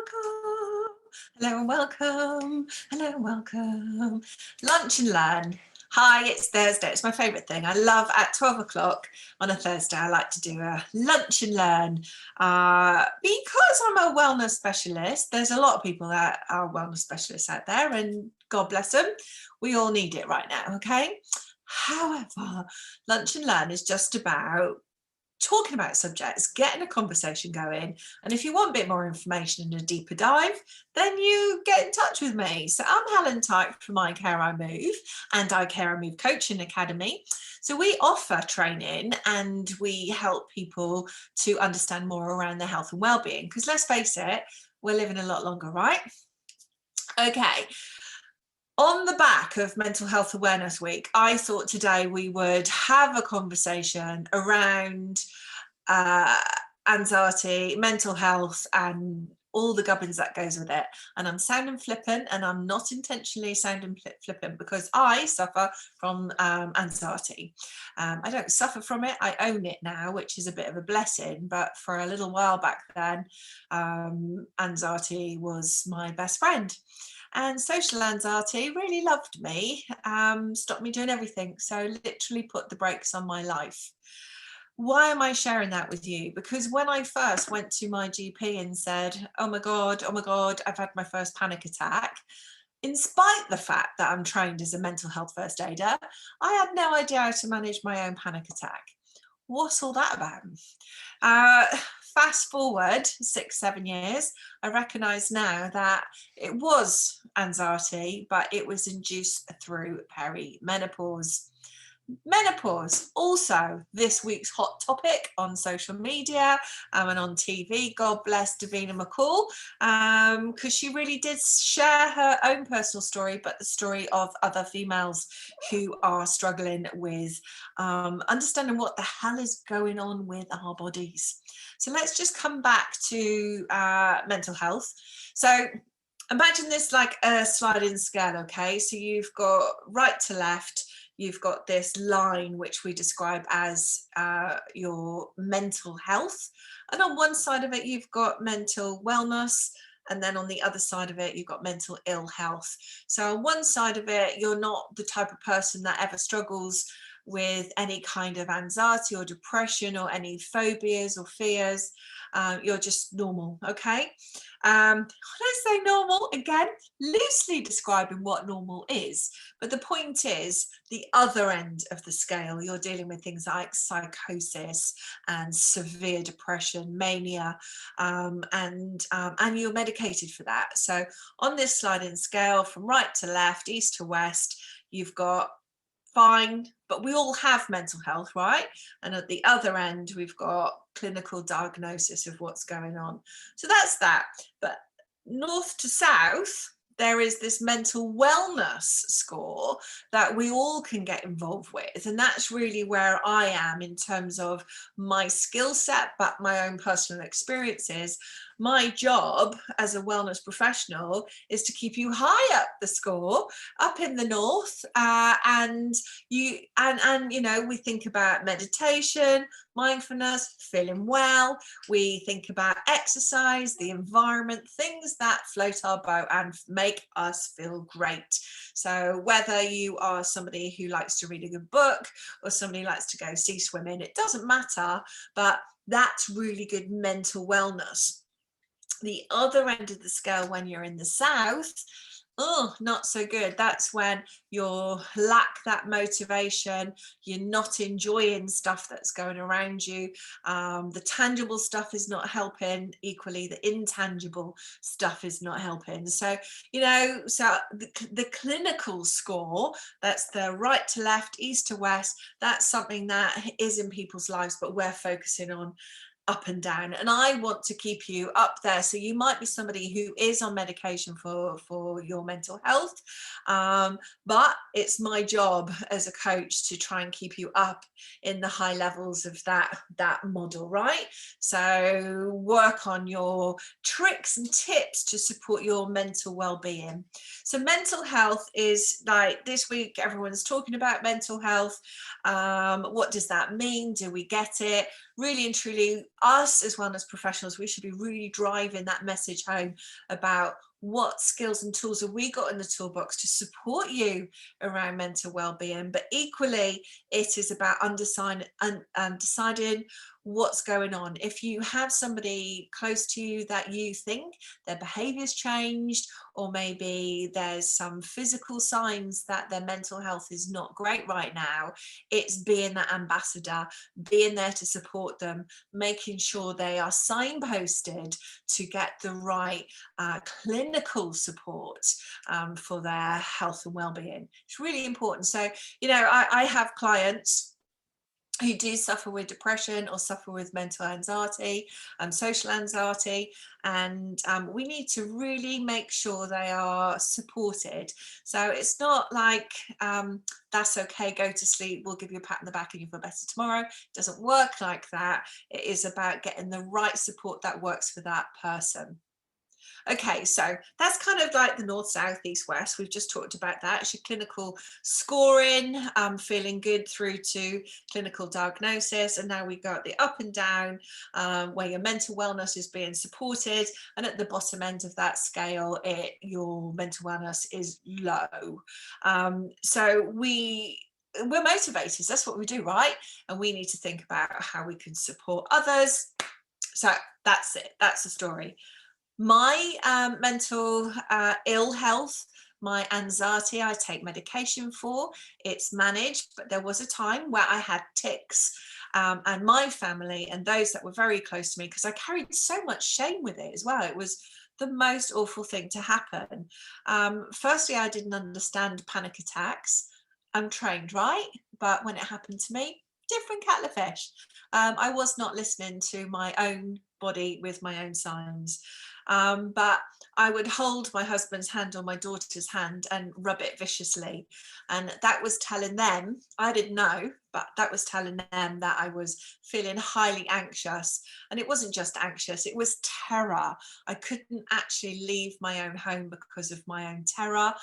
welcome. Hello and welcome. Hello and welcome. Lunch and learn. Hi, it's Thursday. It's my favourite thing. I love at 12 o'clock on a Thursday, I like to do a lunch and learn. Because I'm a wellness specialist, there's a lot of people that are wellness specialists out there, and God bless them. We all need it right now, okay? However, lunch and learn is just about talking about subjects, getting a conversation going. And if you want a bit more information and a deeper dive, then you get in touch with me. So I'm Helen Tyke from I Care I Move and I Care I Move Coaching Academy. So we offer training and we help people to understand more around their health and well-being. Because let's face it, we're living a lot longer, right? Okay. On the back of Mental Health Awareness Week, I thought today we would have a conversation around anxiety, mental health, and all the gubbins that goes with it. And I'm sounding flippant, and I'm not intentionally sounding flippant because I suffer from anxiety. I don't suffer from it, I own it now, which is a bit of a blessing. But for a little while back then, anxiety was my best friend. And social anxiety really loved me, stopped me doing everything. So literally put the brakes on my life. Why am I sharing that with you? Because when I first went to my GP and said, oh my God, I've had my first panic attack, in spite the fact that I'm trained as a mental health first aider, I had no idea how to manage my own panic attack. What's all that about? Fast forward 6-7 years, I recognise now that it was anxiety, but it was induced through perimenopause. Menopause, also this week's hot topic on social media and on TV. God bless Davina McCall, because she really did share her own personal story, but the story of other females who are struggling with understanding what the hell is going on with our bodies. So let's just come back to mental health. So imagine this like a sliding scale, okay? So you've got right to left, you've got this line which we describe as your mental health. And on one side of it, you've got mental wellness. And then on the other side of it, you've got mental ill health. So on one side of it, you're not the type of person that ever struggles with any kind of anxiety or depression or any phobias or fears. You're just normal, okay? When I say normal, again, loosely describing what normal is. But the point is, the other end of the scale, you're dealing with things like psychosis and severe depression, mania, and you're medicated for that. So on this sliding scale, from right to left, east to west, you've got fine, but we all have mental health, right? And at the other end, we've got clinical diagnosis of what's going on. So that's that. But north to south, there is this mental wellness score that we all can get involved with. And that's really where I am in terms of my skill set, but my own personal experiences. My job as a wellness professional is to keep you high up the score, up in the north, and you know, we think about meditation, mindfulness, feeling well. We think about exercise, the environment, things that float our boat and make us feel great. So whether you are somebody who likes to read a good book or somebody who likes to go sea swimming, it doesn't matter, but that's really good mental wellness. The other end of the scale, when you're in the south, oh, not so good. That's when you lack that motivation, you're not enjoying stuff that's going around you, the tangible stuff is not helping, equally the intangible stuff is not helping. So, you know, so the clinical score, that's the right to left, east to west, that's something that is in people's lives, but we're focusing on up and down, and I want to keep you up there. So you might be somebody who is on medication for your mental health, but it's my job as a coach to try and keep you up in the high levels of that model, right? So work on your tricks and tips to support your mental well-being. So mental health is like this week, everyone's talking about mental health. What does that mean? Do we get it? really and truly, us as wellness professionals, we should be really driving that message home about what skills and tools have we got in the toolbox to support you around mental well-being. But equally, it is about deciding what's going on. If you have somebody close to you that you think their behavior's changed, or maybe there's some physical signs that their mental health is not great right now, it's being that ambassador, being there to support them, making sure they are signposted to get the right clinical support for their health and well-being. It's really important. So, I have clients who do suffer with depression or suffer with mental anxiety and social anxiety, and we need to really make sure they are supported. So it's not like that's okay, go to sleep, we'll give you a pat on the back and you feel better tomorrow. It doesn't work like that. It is about getting the right support that works for that person. Okay, so that's kind of like the north, south, east, west. We've just talked about that. It's your clinical scoring, feeling good through to clinical diagnosis. And now we got the up and down, where your mental wellness is being supported. And at the bottom end of that scale, your mental wellness is low. So we're motivators. That's what we do, right? And we need to think about how we can support others. So that's it. That's the story. My mental ill health, my anxiety, I take medication for. It's managed, but there was a time where I had tics, and my family and those that were very close to me, because I carried so much shame with it as well. It was the most awful thing to happen. Firstly, I didn't understand panic attacks. I'm trained, right? But when it happened to me, different kettle of fish. I was not listening to my own body with my own signs. But I would hold my husband's hand or my daughter's hand and rub it viciously. And that was telling them, I didn't know, but that was telling them that I was feeling highly anxious. And it wasn't just anxious, it was terror. I couldn't actually leave my own home because of my own terror.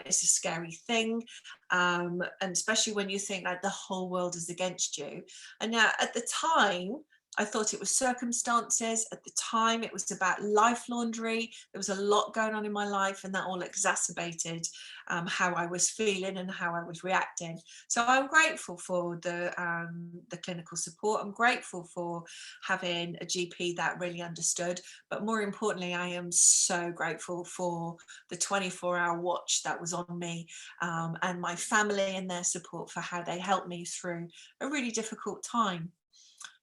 It's a scary thing. And especially when you think like the whole world is against you. And now at the time, I thought it was circumstances. At the time, it was about life laundry. There was a lot going on in my life, and that all exacerbated how I was feeling and how I was reacting. So I'm grateful for the clinical support. I'm grateful for having a GP that really understood. But more importantly, I am so grateful for the 24-hour watch that was on me, and my family and their support for how they helped me through a really difficult time.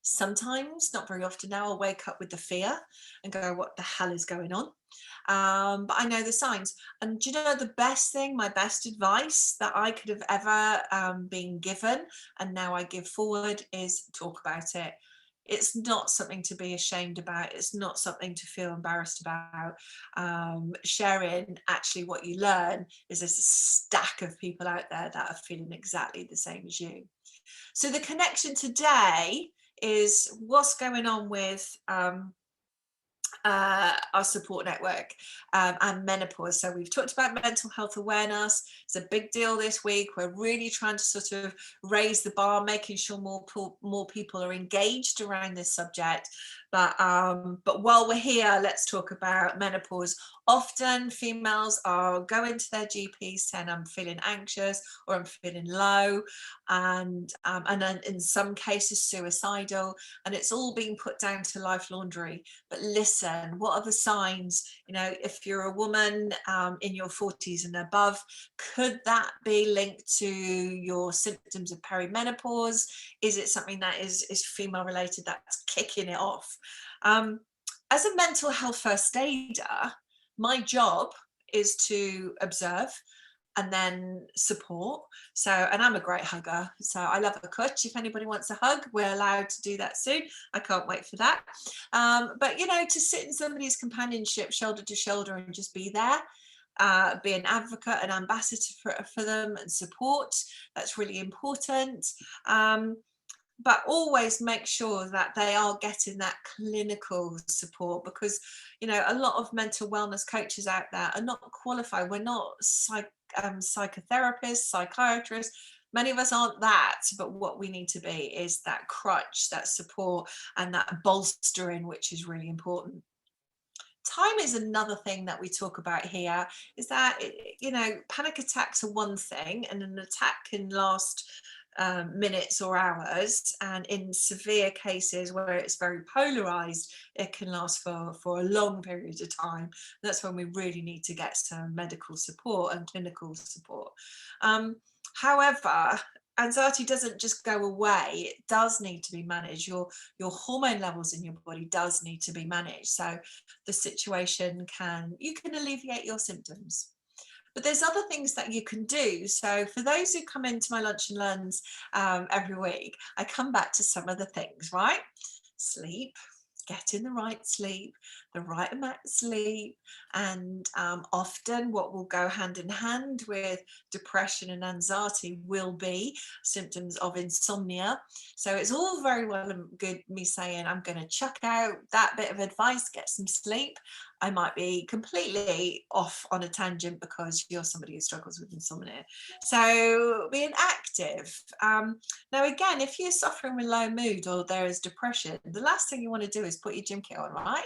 Sometimes, not very often now, I'll wake up with the fear and go, what the hell is going on? But I know the signs. And do you know the best thing, my best advice that I could have ever been given, and now I give forward, is talk about it. It's not something to be ashamed about. It's not something to feel embarrassed about. Sharing actually what you learn is there's a stack of people out there that are feeling exactly the same as you. So the connection today is what's going on with our support network and menopause. So we've talked about mental health awareness. It's a big deal this week. We're really trying to sort of raise the bar, making sure more people are engaged around this subject. But while we're here, let's talk about menopause. Often females are going to their GPs saying, I'm feeling anxious or I'm feeling low, and then in some cases suicidal, and it's all being put down to life laundry. But listen, what are the signs? If you're a woman in your 40s and above, could that be linked to your symptoms of perimenopause? Is it something that is female related that's kicking it off? As a mental health first aider, my job is to observe and then support. So, and I'm a great hugger. So I love a kutch. If anybody wants a hug, we're allowed to do that soon. I can't wait for that. But, to sit in somebody's companionship, shoulder to shoulder, and just be there, be an advocate, an ambassador for them and support. That's really important. But always make sure that they are getting that clinical support, because a lot of mental wellness coaches out there are not qualified. We're not psychotherapists, psychiatrists. Many of us aren't that, but what we need to be is that crutch, that support, and that bolstering, which is really important. Time is another thing that we talk about here, is that, you know, panic attacks are one thing, and an attack can last minutes or hours, and in severe cases where it's very polarized, it can last for a long period of time. That's when we really need to get some medical support and clinical support. However, anxiety doesn't just go away. It does need to be managed. Your hormone levels in your body does need to be managed, so the situation you can alleviate your symptoms. But there's other things that you can do. So for those who come into my lunch and learns every week, I come back to some of the things, right? Sleep, getting the right sleep, the right amount of sleep, and often what will go hand in hand with depression and anxiety will be symptoms of insomnia. So it's all very well and good me saying I'm going to chuck out that bit of advice, get some sleep. I might be completely off on a tangent because you're somebody who struggles with insomnia. So being active. Now, again, if you're suffering with low mood or there is depression, the last thing you want to do is put your gym kit on, right?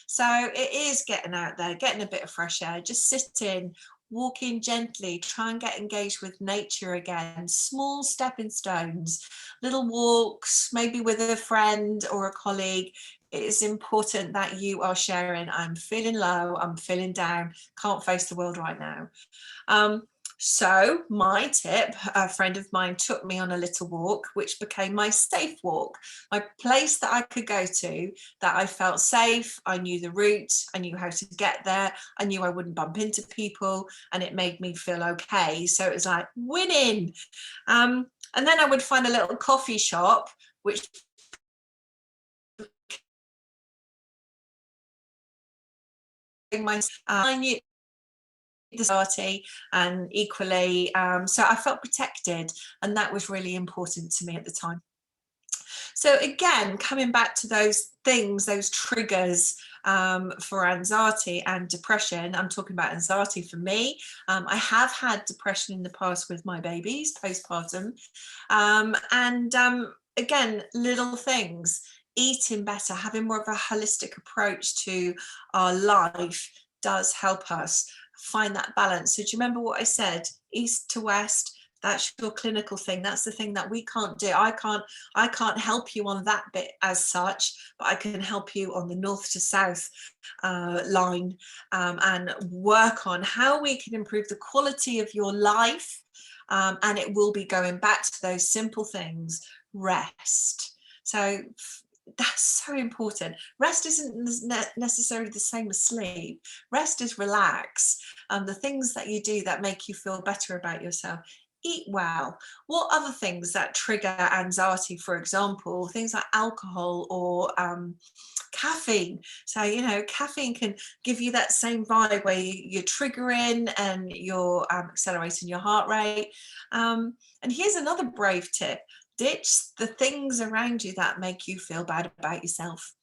So it is getting out there, getting a bit of fresh air, just sitting, walking gently, try and get engaged with nature again, small stepping stones, little walks, maybe with a friend or a colleague. It is important that you are sharing, I'm feeling low, I'm feeling down, can't face the world right now. So my tip, a friend of mine took me on a little walk, which became my safe walk, my place that I could go to, that I felt safe. I knew the route, I knew how to get there, I knew I wouldn't bump into people, and it made me feel okay. So it was like winning. And then I would find a little coffee shop, which I knew the party, and equally, so I felt protected, and that was really important to me at the time. So again, coming back to those things, those triggers for anxiety and depression, I'm talking about anxiety for me. I have had depression in the past with my babies postpartum, and again, little things, eating better, having more of a holistic approach to our life does help us find that balance. So do you remember what I said? East to west, that's your clinical thing. That's the thing that we can't do. I can't help you on that bit as such, but I can help you on the north to south line, and work on how we can improve the quality of your life. And it will be going back to those simple things. Rest. So that's so important. Rest isn't necessarily the same as sleep. Rest is relax. The things that you do that make you feel better about yourself. Eat well. What other things that trigger anxiety, for example, things like alcohol or caffeine. So, you know, caffeine can give you that same vibe where you're triggering and you're accelerating your heart rate. And here's another brave tip: ditch the things around you that make you feel bad about yourself.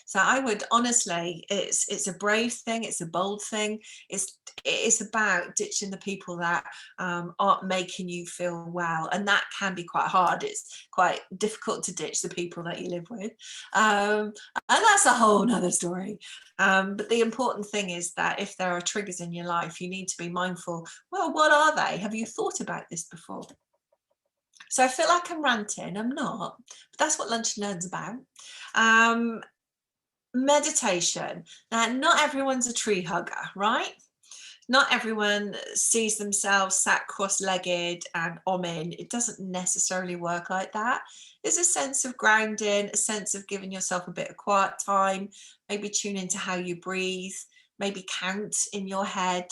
So I would honestly, it's a brave thing, it's a bold thing. It's about ditching the people that aren't making you feel well, and that can be quite hard. It's quite difficult to ditch the people that you live with, and that's a whole nother story. But the important thing is that if there are triggers in your life, you need to be mindful. Well, what are they? Have you thought about this before? So I feel like I'm ranting. I'm not, but that's what Lunch and Learn's about. Um, Meditation. Now, not everyone's a tree hugger, right? Not everyone sees themselves sat cross-legged and omming. It doesn't necessarily work like that. There's a sense of grounding, a sense of giving yourself a bit of quiet time, maybe tune into how you breathe, maybe count in your head.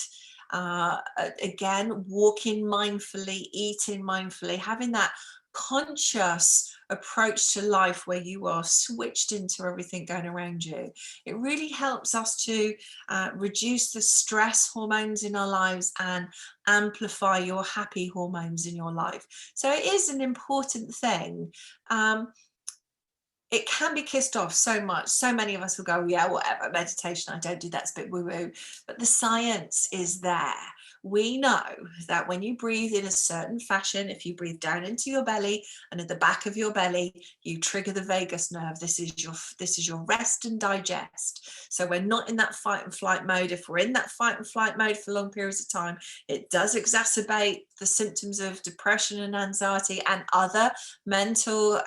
Again, walking mindfully, eating mindfully, having that conscious approach to life where you are switched into everything going around you. It really helps us to reduce the stress hormones in our lives and amplify your happy hormones in your life. So it is an important thing. it can be kissed off so much. So many of us will go, yeah, whatever, meditation, I don't do that, it's a bit woo-woo. But the science is there. We know that when you breathe in a certain fashion, if you breathe down into your belly and at the back of your belly, you trigger the vagus nerve. This is your rest and digest. So we're not in that fight and flight mode. If we're in that fight and flight mode for long periods of time, it does exacerbate the symptoms of depression and anxiety and other mental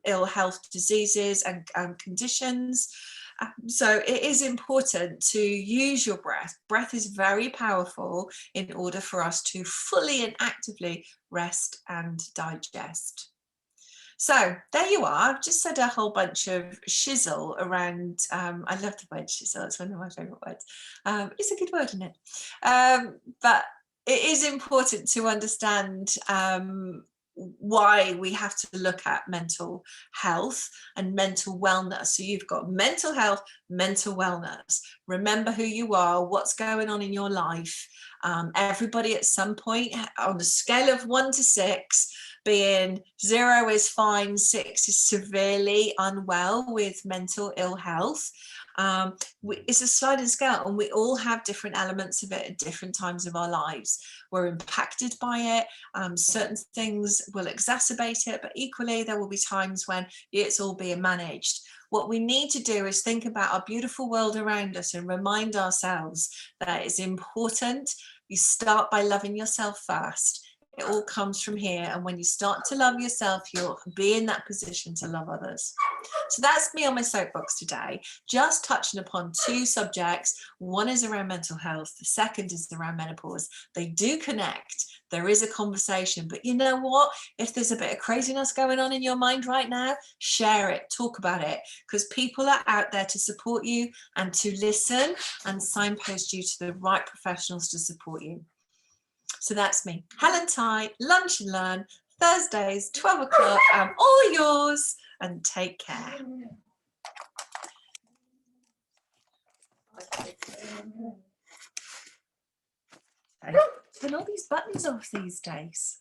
ill health diseases and conditions. So it is important to use your breath. Breath is very powerful in order for us to fully and actively rest and digest. So there you are. I've just said a whole bunch of shizzle around. I love the word shizzle. It's one of my favourite words. It's a good word, isn't it? But it is important to understand why we have to look at mental health and mental wellness. So you've got mental health, mental wellness. Remember who you are, what's going on in your life. Everybody at some point on a scale of 1 to 6, being 0 is fine, 6 is severely unwell with mental ill health. It's a sliding scale, and we all have different elements of it at different times of our lives. We're impacted by it. Certain things will exacerbate it, but equally there will be times when it's all being managed. What we need to do is think about our beautiful world around us and remind ourselves that it's important. You start by loving yourself first. It all comes from here, and when you start to love yourself, you'll be in that position to love others. So that's me on my soapbox today, just touching upon 2 subjects. One is around mental health, the second is around menopause. They do connect. There is a conversation, but you know what? If there's a bit of craziness going on in your mind right now, share it, talk about it, because people are out there to support you and to listen and signpost you to the right professionals to support you. So that's me, Helen Tighe, Lunch and Learn, Thursdays, 12 o'clock. I'm all yours, and take care. Turn all these buttons off these days.